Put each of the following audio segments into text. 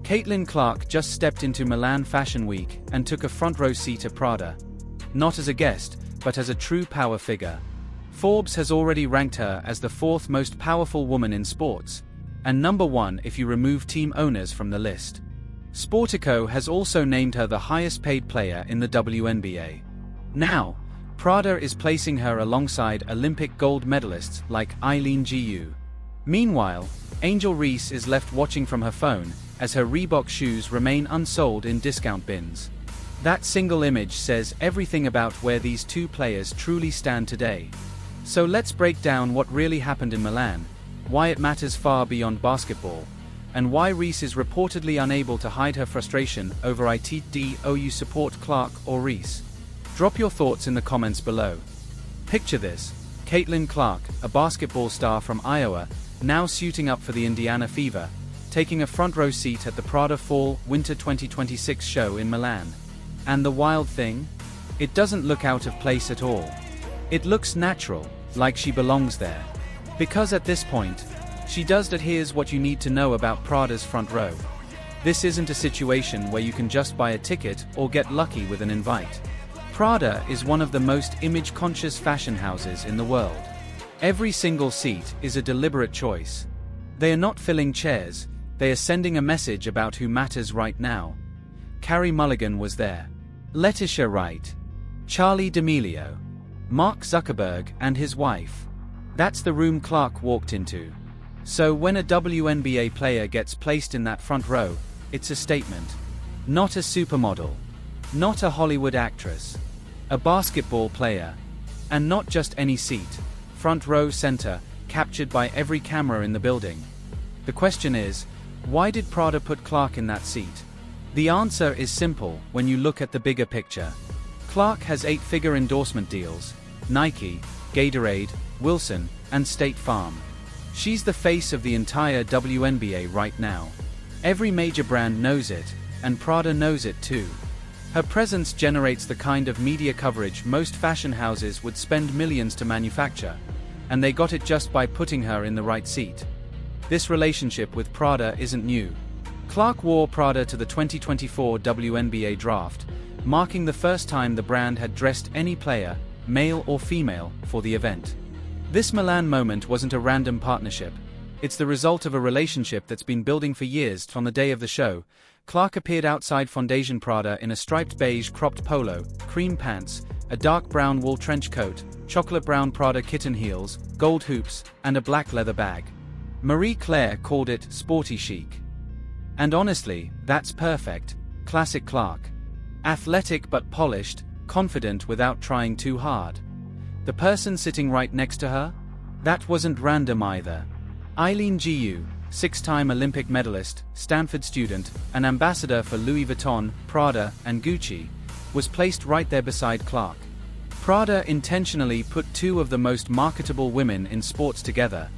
Caitlin Clark just stepped into Milan Fashion Week and took a front row seat at Prada. Not as a guest, but as a true power figure. Forbes has already ranked her as the 4th most powerful woman in sports, and number 1 if you remove team owners from the list. Sportico has also named her the highest paid player in the WNBA. Now, Prada is placing her alongside Olympic gold medalists like Eileen. Meanwhile, Angel Reese is left watching from her phone, as her Reebok shoes remain unsold in discount bins. That single image says everything about where these two players truly stand today. So let's break down what really happened in Milan, why it matters far beyond basketball, and why Reese is reportedly unable to hide her frustration over it. Do you support Clark or Reese? Drop your thoughts in the comments below. Picture this: Caitlin Clark, a basketball star from Iowa, now suiting up for the Indiana Fever, taking a front row seat at the Prada Fall/Winter 2026 show in Milan. And the wild thing? It doesn't look out of place at all. It looks natural, like she belongs there. Because at this point, she does that. Here's what you need to know about Prada's front row. This isn't a situation where you can just buy a ticket or get lucky with an invite. Prada is one of the most image-conscious fashion houses in the world. Every single seat is a deliberate choice. They are not filling chairs, they are sending a message about who matters right now. Carey Mulligan was there. Letitia Wright. Charli D'Amelio. Mark Zuckerberg and his wife. That's the room Clark walked into. So when a WNBA player gets placed in that front row, it's a statement. Not a supermodel. Not a Hollywood actress. A basketball player. And not just any seat. Front row center, captured by every camera in the building. The question is, why did Prada put Clark in that seat? The answer is simple when you look at the bigger picture. Clark has 8-figure endorsement deals: Nike, Gatorade, Wilson, and State Farm. She's the face of the entire WNBA right now. Every major brand knows it, and Prada knows it too. Her presence generates the kind of media coverage most fashion houses would spend millions to manufacture, and they got it just by putting her in the right seat. This relationship with Prada isn't new. Clark wore Prada to the 2024 WNBA draft, marking the first time the brand had dressed any player, male or female, for the event. This Milan moment wasn't a random partnership. It's the result of a relationship that's been building for years. From the day of the show, Clark appeared outside Fondation Prada in a striped beige cropped polo, cream pants, a dark brown wool trench coat, chocolate brown Prada kitten heels, gold hoops, and a black leather bag. Marie Claire called it sporty chic. And honestly, that's perfect. Classic Clark. Athletic but polished, confident without trying too hard. The person sitting right next to her? That wasn't random either. Eileen, 6-time Olympic medalist, Stanford student, an ambassador for Louis Vuitton, Prada, and Gucci, was placed right there beside Clark. Prada intentionally put two of the most marketable women in sports together,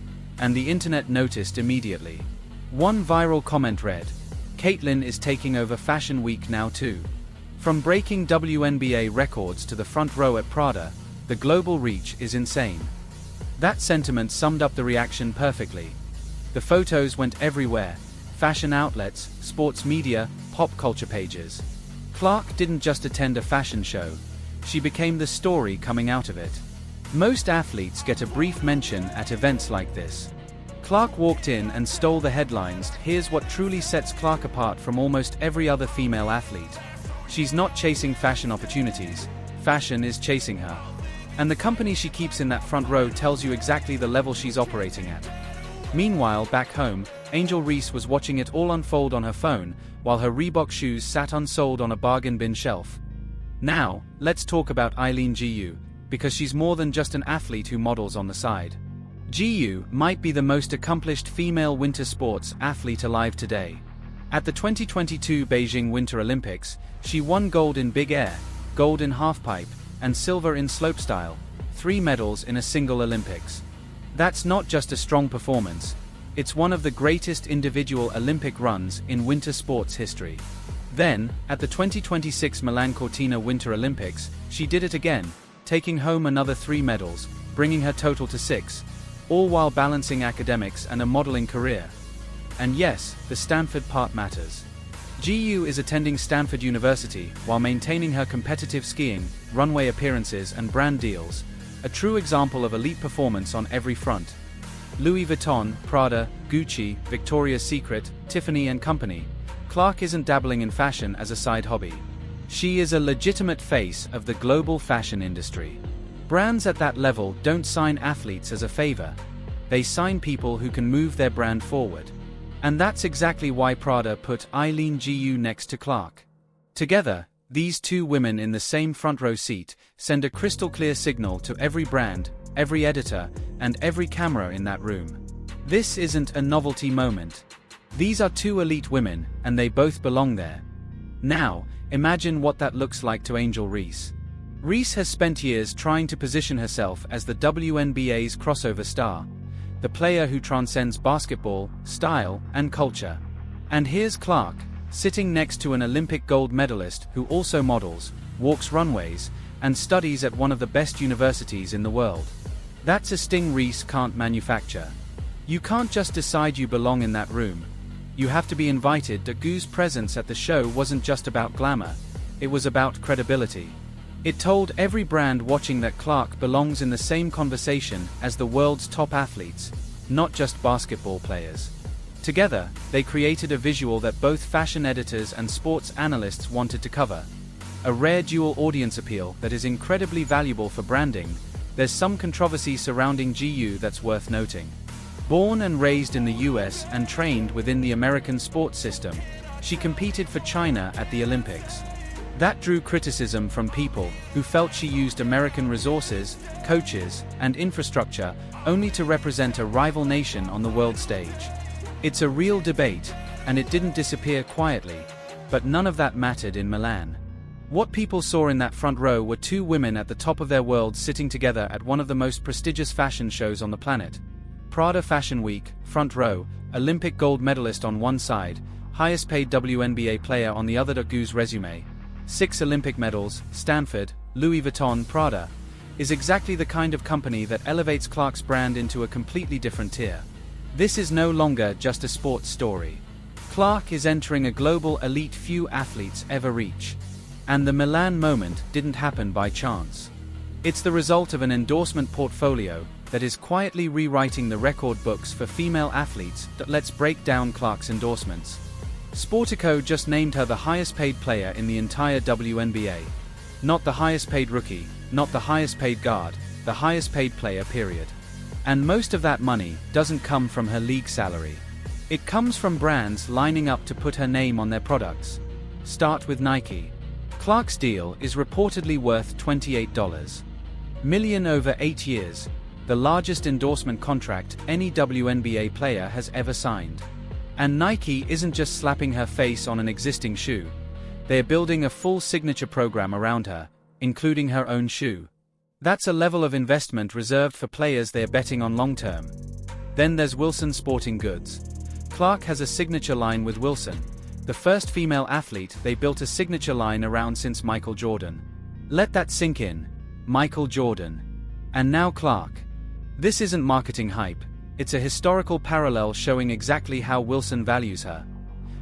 and the internet noticed immediately. One viral comment read, "Caitlin is taking over Fashion Week now too." From breaking WNBA records to the front row at Prada, the global reach is insane. That sentiment summed up the reaction perfectly. The photos went everywhere: fashion outlets, sports media, pop culture pages. Clark didn't just attend a fashion show, she became the story coming out of it. Most athletes get a brief mention at events like this. Clark walked in and stole the headlines. Here's what truly sets Clark apart from almost every other female athlete. She's not chasing fashion opportunities, fashion is chasing her. And the company she keeps in that front row tells you exactly the level she's operating at. Meanwhile, back home, Angel Reese was watching it all unfold on her phone, while her Reebok shoes sat unsold on a bargain bin shelf. Now, let's talk about Eileen, because she's more than just an athlete who models on the side. Might be the most accomplished female winter sports athlete alive today. At the 2022 Beijing Winter Olympics, she won gold in big air, gold in halfpipe, and silver in slopestyle, 3 medals in a single Olympics. That's not just a strong performance, it's one of the greatest individual Olympic runs in winter sports history. Then, at the 2026 Milan Cortina Winter Olympics, she did it again, taking home another 3 medals, bringing her total to 6, all while balancing academics and a modeling career. And yes, the Stanford part matters. GU is attending Stanford University while maintaining her competitive skiing, runway appearances and brand deals, a true example of elite performance on every front. Louis Vuitton, Prada, Gucci, Victoria's Secret, Tiffany & Company. Clark isn't dabbling in fashion as a side hobby. She is a legitimate face of the global fashion industry. Brands at that level don't sign athletes as a favor. They sign people who can move their brand forward. And that's exactly why Prada put Eileen GU next to Clark. Together, these two women in the same front row seat send a crystal clear signal to every brand, every editor, and every camera in that room. This isn't a novelty moment. These are two elite women, and they both belong there. Now, imagine what that looks like to Angel Reese. Reese has spent years trying to position herself as the WNBA's crossover star, the player who transcends basketball, style, and culture. And here's Clark, sitting next to an Olympic gold medalist who also models, walks runways, and studies at one of the best universities in the world. That's a sting Reese can't manufacture. You can't just decide you belong in that room. You have to be invited. GU's presence at the show wasn't just about glamour, it was about credibility. It told every brand watching that Clark belongs in the same conversation as the world's top athletes, not just basketball players. Together, they created a visual that both fashion editors and sports analysts wanted to cover. A rare dual audience appeal that is incredibly valuable for branding. There's some controversy surrounding GU that's worth noting. Born and raised in the US and trained within the American sports system, she competed for China at the Olympics. That drew criticism from people who felt she used American resources, coaches, and infrastructure only to represent a rival nation on the world stage. It's a real debate, and it didn't disappear quietly, but none of that mattered in Milan. What people saw in that front row were two women at the top of their world sitting together at one of the most prestigious fashion shows on the planet. Prada Fashion Week, front row, Olympic gold medalist on one side, highest paid WNBA player on the other. GU's resume, 6 Olympic medals, Stanford, Louis Vuitton, Prada, is exactly the kind of company that elevates Clark's brand into a completely different tier. This is no longer just a sports story. Clark is entering a global elite few athletes ever reach. And the Milan moment didn't happen by chance. It's the result of an endorsement portfolio that is quietly rewriting the record books for female athletes. Let's break down Clark's endorsements. Sportico just named her the highest paid player in the entire WNBA. Not the highest paid rookie, not the highest paid guard, the highest paid player, period. And most of that money doesn't come from her league salary. It comes from brands lining up to put her name on their products. Start with Nike. Clark's deal is reportedly worth $28 million over 8 years, the largest endorsement contract any WNBA player has ever signed. And Nike isn't just slapping her face on an existing shoe. They're building a full signature program around her, including her own shoe. That's a level of investment reserved for players they're betting on long term. Then there's Wilson Sporting Goods. Clark has a signature line with Wilson, the first female athlete they built a signature line around since Michael Jordan. Let that sink in. Michael Jordan. And now Clark. This isn't marketing hype, it's a historical parallel showing exactly how Wilson values her.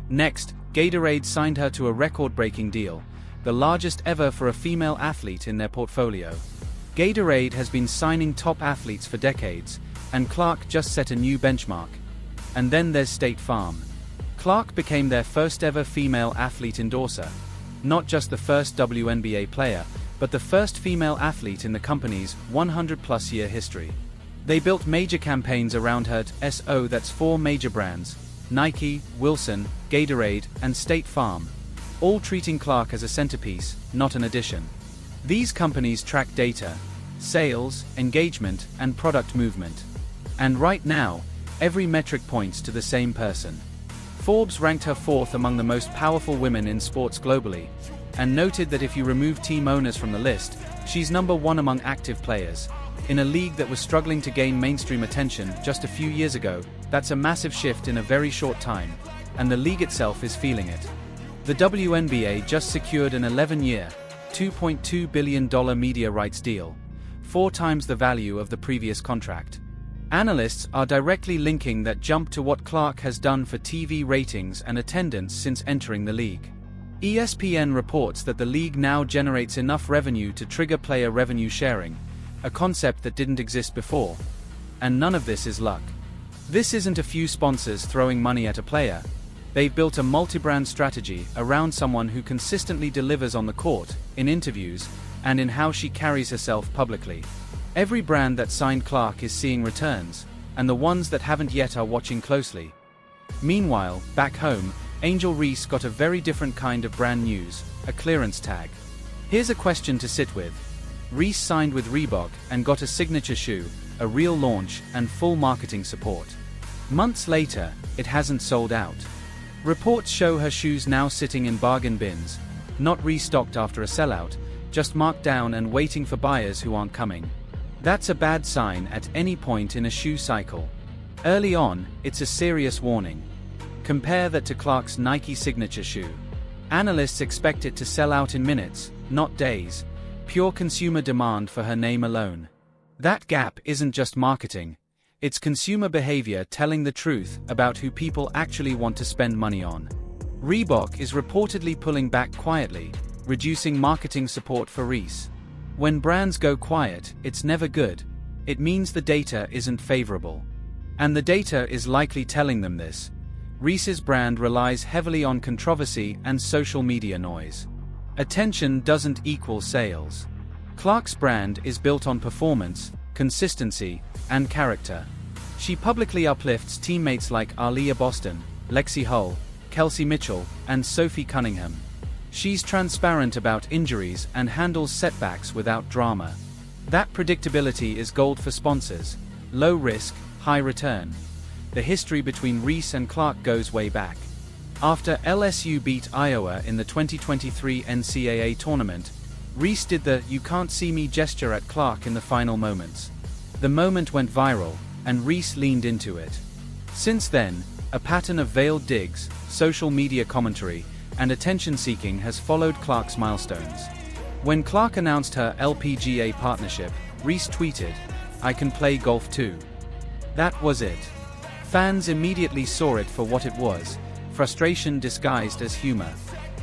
Next, Gatorade signed her to a record-breaking deal, the largest ever for a female athlete in their portfolio. Gatorade has been signing top athletes for decades, and Clark just set a new benchmark. And then there's State Farm. Clark became their first ever female athlete endorser. Not just the first WNBA player, but the first female athlete in the company's 100-plus year history. They built major campaigns around her. That's 4 major brands: Nike, Wilson, Gatorade, and State Farm, all treating Clark as a centerpiece, not an addition. These companies track data, sales, engagement, and product movement. And right now, every metric points to the same person. Forbes ranked her 4th among the most powerful women in sports globally, and noted that if you remove team owners from the list, she's number 1 among active players. In a league that was struggling to gain mainstream attention just a few years ago, that's a massive shift in a very short time, and the league itself is feeling it. The WNBA just secured an 11-year, $2.2 billion media rights deal, 4 times the value of the previous contract. Analysts are directly linking that jump to what Clark has done for TV ratings and attendance since entering the league. ESPN reports that the league now generates enough revenue to trigger player revenue sharing, a concept that didn't exist before. And none of this is luck. This isn't a few sponsors throwing money at a player. They've built a multi-brand strategy around someone who consistently delivers on the court, in interviews, and in how she carries herself publicly. Every brand that signed Clark is seeing returns, and the ones that haven't yet are watching closely. Meanwhile, back home, Angel Reese got a very different kind of brand news, a clearance tag. Here's a question to sit with. Reese signed with Reebok and got a signature shoe, a real launch, and full marketing support. Months later, it hasn't sold out. Reports show her shoes now sitting in bargain bins, not restocked after a sellout, just marked down and waiting for buyers who aren't coming. That's a bad sign at any point in a shoe cycle. Early on, it's a serious warning. Compare that to Clark's Nike signature shoe. Analysts expect it to sell out in minutes, not days. Pure consumer demand for her name alone. That gap isn't just marketing. It's consumer behavior telling the truth about who people actually want to spend money on. Reebok is reportedly pulling back quietly, reducing marketing support for Reese. When brands go quiet, it's never good. It means the data isn't favorable. And the data is likely telling them this. Reese's brand relies heavily on controversy and social media noise. Attention doesn't equal sales. Clark's brand is built on performance, consistency, and character. She publicly uplifts teammates like Aaliyah Boston, Lexi Hull, Kelsey Mitchell, and Sophie Cunningham. She's transparent about injuries and handles setbacks without drama. That predictability is gold for sponsors. Low risk, high return. The history between Reese and Clark goes way back. After LSU beat Iowa in the 2023 NCAA tournament, Reese did the "you can't see me" gesture at Clark in the final moments. The moment went viral, and Reese leaned into it. Since then, a pattern of veiled digs, social media commentary, and attention-seeking has followed Clark's milestones. When Clark announced her LPGA partnership, Reese tweeted, "I can play golf too." That was it. Fans immediately saw it for what it was, frustration disguised as humor.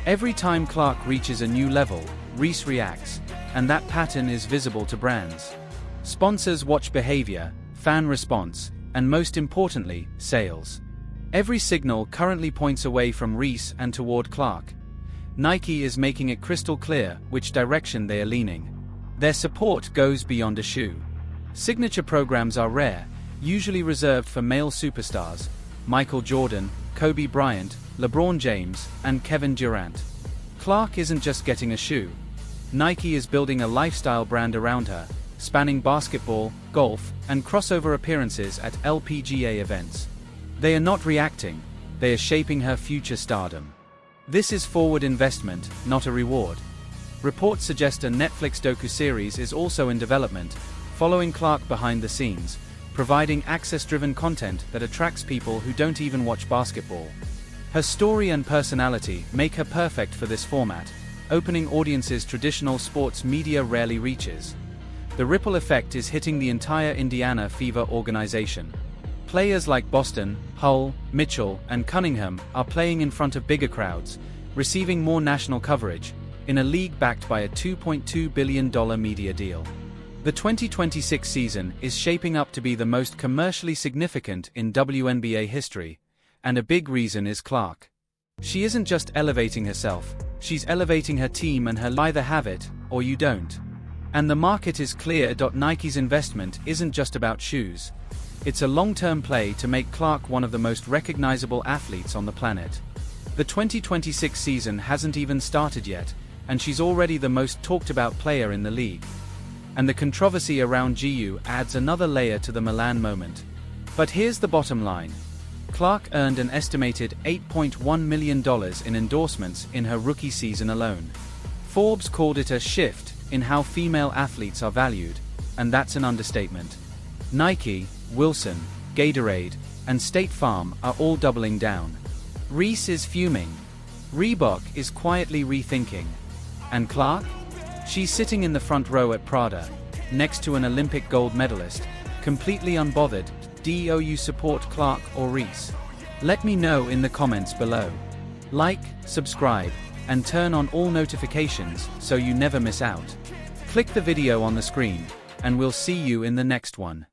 Every time Clark reaches a new level, Reese reacts, and that pattern is visible to brands. Sponsors watch behavior, fan response, and most importantly, sales. Every signal currently points away from Reese and toward Clark. Nike is making it crystal clear which direction they are leaning. Their support goes beyond a shoe. Signature programs are rare, usually reserved for male superstars, Michael Jordan, Kobe Bryant, LeBron James, and Kevin Durant. Clark isn't just getting a shoe. Nike is building a lifestyle brand around her, spanning basketball, golf, and crossover appearances at LPGA events. They are not reacting, they are shaping her future stardom. This is forward investment, not a reward. Reports suggest a Netflix docuseries is also in development, following Clark behind the scenes, providing access-driven content that attracts people who don't even watch basketball. Her story and personality make her perfect for this format, opening audiences traditional sports media rarely reaches. The ripple effect is hitting the entire Indiana Fever organization. Players like Boston, Hull, Mitchell, and Cunningham are playing in front of bigger crowds, receiving more national coverage, in a league backed by a $2.2 billion media deal. The 2026 season is shaping up to be the most commercially significant in WNBA history, and a big reason is Clark. She isn't just elevating herself, she's elevating her team, and her either have it, or you don't. And the market is clear. Nike's investment isn't just about shoes. It's a long-term play to make Clark one of the most recognizable athletes on the planet. The 2026 season hasn't even started yet, and she's already the most talked-about player in the league. And the controversy around GU adds another layer to the Milan moment. But here's the bottom line. Clark earned an estimated $8.1 million in endorsements in her rookie season alone. Forbes called it a shift in how female athletes are valued, and that's an understatement. Nike, Wilson, Gatorade, and State Farm are all doubling down. Reese is fuming. Reebok is quietly rethinking. And Clark? She's sitting in the front row at Prada, next to an Olympic gold medalist, Completely unbothered, do you support Clark or Reese? Let me know in the comments below. Like, subscribe, and turn on all notifications so you never miss out. Click the video on the screen, and we'll see you in the next one.